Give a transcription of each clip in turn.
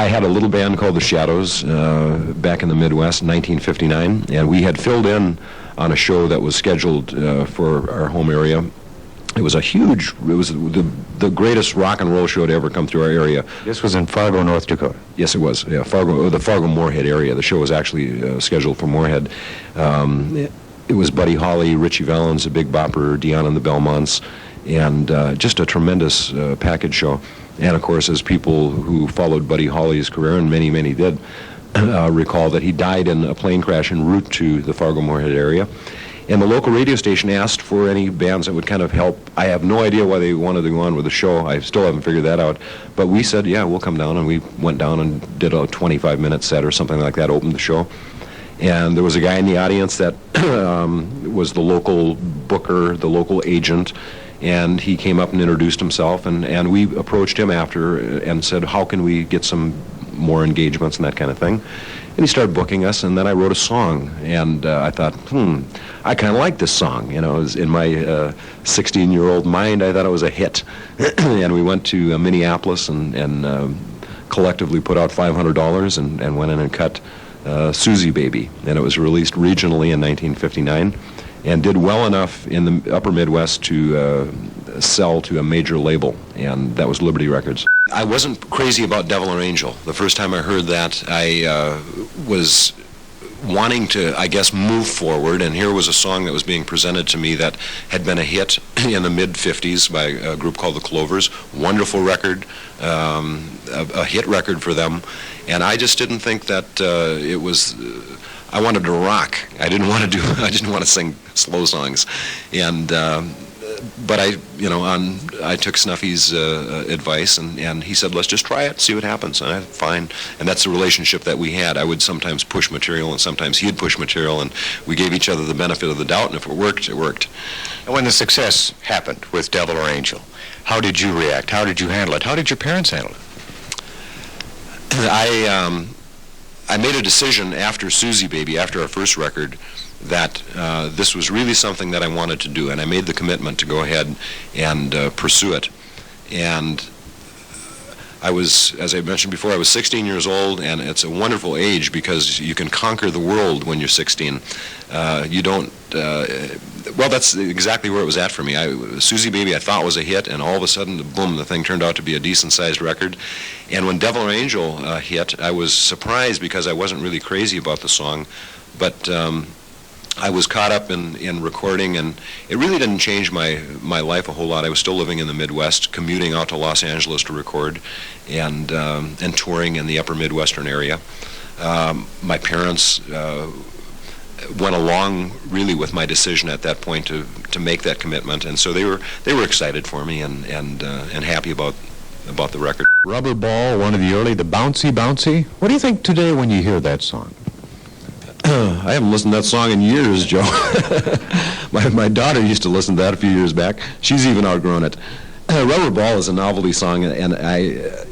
I had a little band called The Shadows back in the Midwest in 1959, and we had filled in on a show that was scheduled for our home area. It was the greatest rock and roll show to ever come through our area. This was in Fargo, North Dakota. Yes, it was. Yeah, the Fargo-Moorhead area. The show was actually scheduled for Moorhead. It was Buddy Holly, Richie Valens, a Big Bopper, Dion and the Belmonts, and just a tremendous package show. And of course, as people who followed Buddy Holly's career, and many, many did, recall that he died in a plane crash en route to the Fargo-Moorhead area. And the local radio station asked for any bands that would kind of help. I have no idea why they wanted to go on with the show. I still haven't figured that out. But we said, yeah, we'll come down. And we went down and did a 25-minute set or something like that, opened the show. And there was a guy in the audience that was the local booker, the local agent. And he came up and introduced himself. And we approached him after and said, how can we get some more engagements and that kind of thing? And he started booking us, and then I wrote a song, and I thought, I kind of like this song. You know, it was in my 16-year-old mind, I thought it was a hit. And we went to Minneapolis and collectively put out $500 and went in and cut Susie Baby. And it was released regionally in 1959 and did well enough in the upper Midwest to sell to a major label, and that was Liberty Records. I wasn't crazy about Devil or Angel. The first time I heard that, I was wanting to, I guess, move forward, and here was a song that was being presented to me that had been a hit in the mid-'50s by a group called the Clovers. Wonderful record, a hit record for them, and I just didn't think that it was... I wanted to rock. I didn't want to sing slow songs, and but I took Snuffy's advice, and he said, let's just try it, see what happens. And I said, fine. And that's the relationship that we had. I would sometimes push material, and sometimes he'd push material, and we gave each other the benefit of the doubt, and if it worked, it worked. And when the success happened with Devil or Angel, how did you react? How did you handle it? How did your parents handle it? I made a decision after Susie Baby, after our first record, that this was really something that I wanted to do, and I made the commitment to go ahead and pursue it. And I was, as I mentioned before, I was 16 years old, and it's a wonderful age because you can conquer the world when you're 16. You don't, well, that's exactly where it was at for me. Susie Baby I thought was a hit, and all of a sudden, boom, the thing turned out to be a decent-sized record. And when Devil or Angel hit, I was surprised because I wasn't really crazy about the song, but I was caught up in recording, and it really didn't change my life a whole lot. I was still living in the Midwest, commuting out to Los Angeles to record, and touring in the upper Midwestern area. My parents went along really with my decision at that point to make that commitment, and so they were excited for me and happy about the record. Rubber Ball, one of the bouncy. What do you think today when you hear that song? I haven't listened to that song in years, Joe. my daughter used to listen to that a few years back. She's even outgrown it. Rubber Ball is a novelty song, and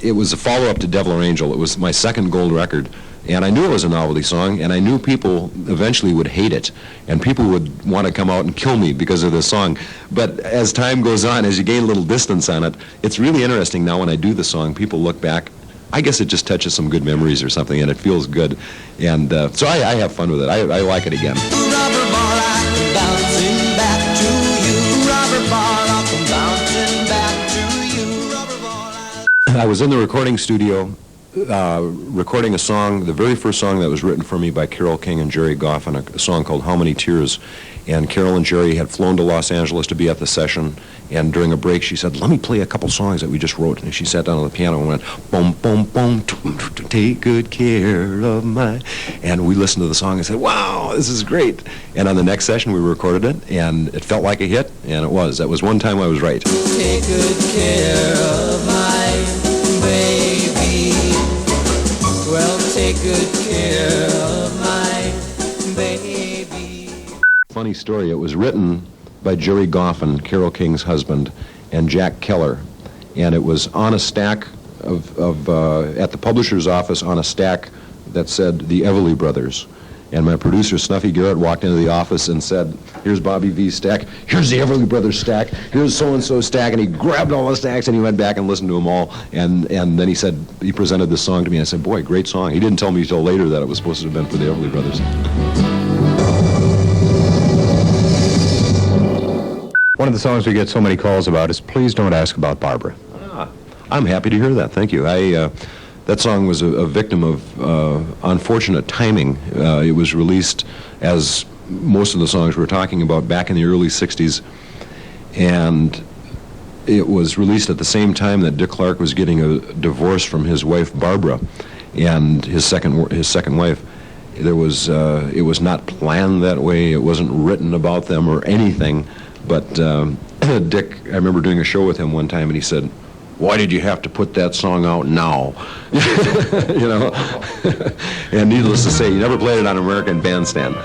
it was a follow-up to Devil or Angel. It was my second gold record, and I knew it was a novelty song, and I knew people eventually would hate it, and people would want to come out and kill me because of this song. But as time goes on, as you gain a little distance on it, it's really interesting now when I do the song, people look back. I guess it just touches some good memories or something, and it feels good. And so I have fun with it. I like it again. Rubber ball, I'm bouncing back to you. Rubber ball, I'm bouncing back to you. Rubber ball, I was in the recording studio recording a song, the very first song that was written for me by Carole King and Jerry Goff, on a song called How Many Tears. And Carole and Jerry had flown to Los Angeles to be at the session, and during a break she said, let me play a couple songs that we just wrote. And she sat down on the piano and went, boom, boom, boom, take good care of my... And we listened to the song and said, wow, this is great. And on the next session we recorded it, and it felt like a hit, and it was. That was one time I was right. take good care of my baby. Well, take good care of my baby. Funny story, it was written by Jerry Goffin, Carole King's husband, and Jack Keller, and it was on a stack at the publisher's office on a stack that said the Everly Brothers, And my producer, Snuffy Garrett, walked into the office and said, here's Bobby Vee's stack, here's the Everly Brothers stack, here's so-and-so stack, and he grabbed all the stacks and he went back and listened to them all, and then he said, he presented this song to me, and I said, boy, great song. He didn't tell me until later that it was supposed to have been for the Everly Brothers. One of the songs we get so many calls about is Please Don't Ask About Barbara. I'm happy to hear that, thank you. That song was a victim of unfortunate timing. It was released, as most of the songs we're talking about, back in the early 60s, and it was released at the same time that Dick Clark was getting a divorce from his wife Barbara and his second wife. It was not planned that way. It wasn't written about them or anything, but Dick, I remember doing a show with him one time, and he said, why did you have to put that song out now? You know? And needless to say, he never played it on American Bandstand.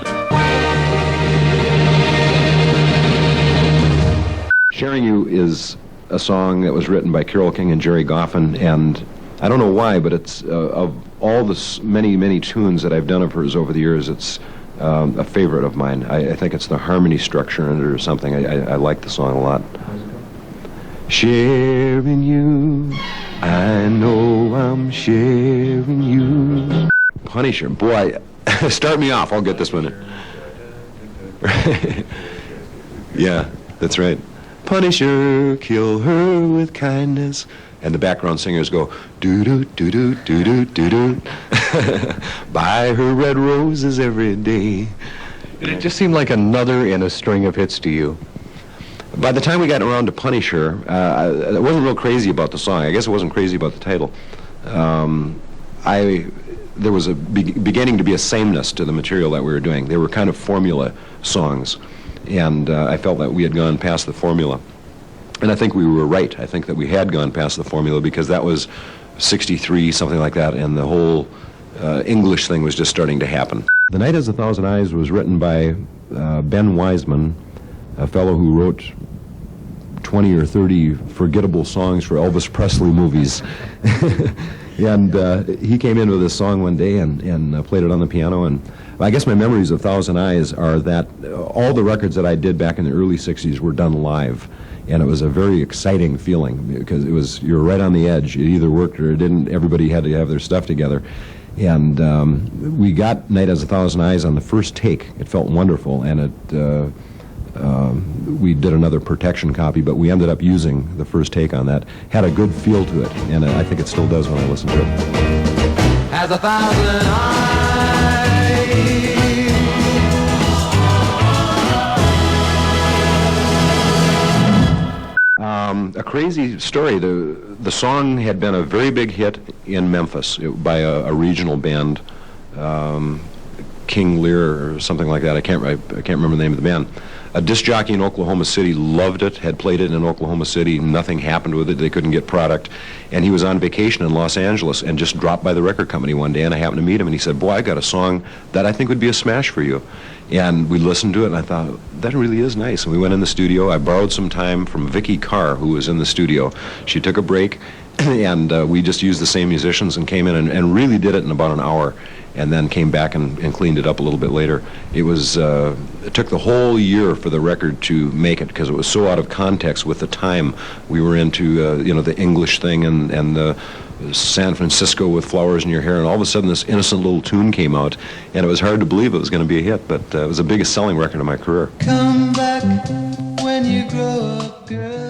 Sharing You is a song that was written by Carole King and Jerry Goffin, and I don't know why, but it's of all the many tunes that I've done of hers over the years, it's a favorite of mine. I think it's the harmony structure in it or something. I like the song a lot. Sharing you, I know I'm sharing you. Punisher, boy, start me off, I'll get this one in. Yeah, that's right. Punisher, kill her with kindness. And the background singers go, doo-doo, doo-doo, doo-doo, doo-doo. Buy her red roses every day. It just seemed like another in a string of hits to you. By the time we got around to Punisher, I wasn't real crazy about the song. I guess I wasn't crazy about the title. There was beginning to be a sameness to the material that we were doing. They were kind of formula songs, and I felt that we had gone past the formula. And I think we were right. I think that we had gone past the formula because that was 63, something like that, and the whole English thing was just starting to happen. The Night Has a Thousand Eyes was written by Ben Wiseman, a fellow who wrote 20 or 30 forgettable songs for Elvis Presley movies. And he came in with this song one day and played it on the piano. And I guess my memories of Thousand Eyes are that all the records that I did back in the early 60s were done live. And it was a very exciting feeling because you were right on the edge. It either worked or it didn't. Everybody had to have their stuff together. And we got Night Has a Thousand Eyes on the first take. It felt wonderful, and we did another protection copy, but we ended up using the first take on that. Had a good feel to it, and I think it still does when I listen to it. Has a thousand eyes. A crazy story. The song had been a very big hit in Memphis by a regional band, King Lear or something like that. I can't remember the name of the band. A disc jockey in Oklahoma City loved it, had played it in Oklahoma City. Nothing happened with it. They couldn't get product. And he was on vacation in Los Angeles and just dropped by the record company one day, and I happened to meet him, and he said, boy, I got a song that I think would be a smash for you. And we listened to it, and I thought, that really is nice. And we went in the studio. I borrowed some time from Vicki Carr, who was in the studio. She took a break, and we just used the same musicians and came in and really did it in about an hour, and then came back and cleaned it up a little bit later. It took the whole year for the record to make it because it was so out of context with the time we were into, the English thing and the San Francisco with Flowers in Your Hair, and all of a sudden this innocent little tune came out, and it was hard to believe it was going to be a hit, but it was the biggest selling record of my career. Come back when you grow up, girl.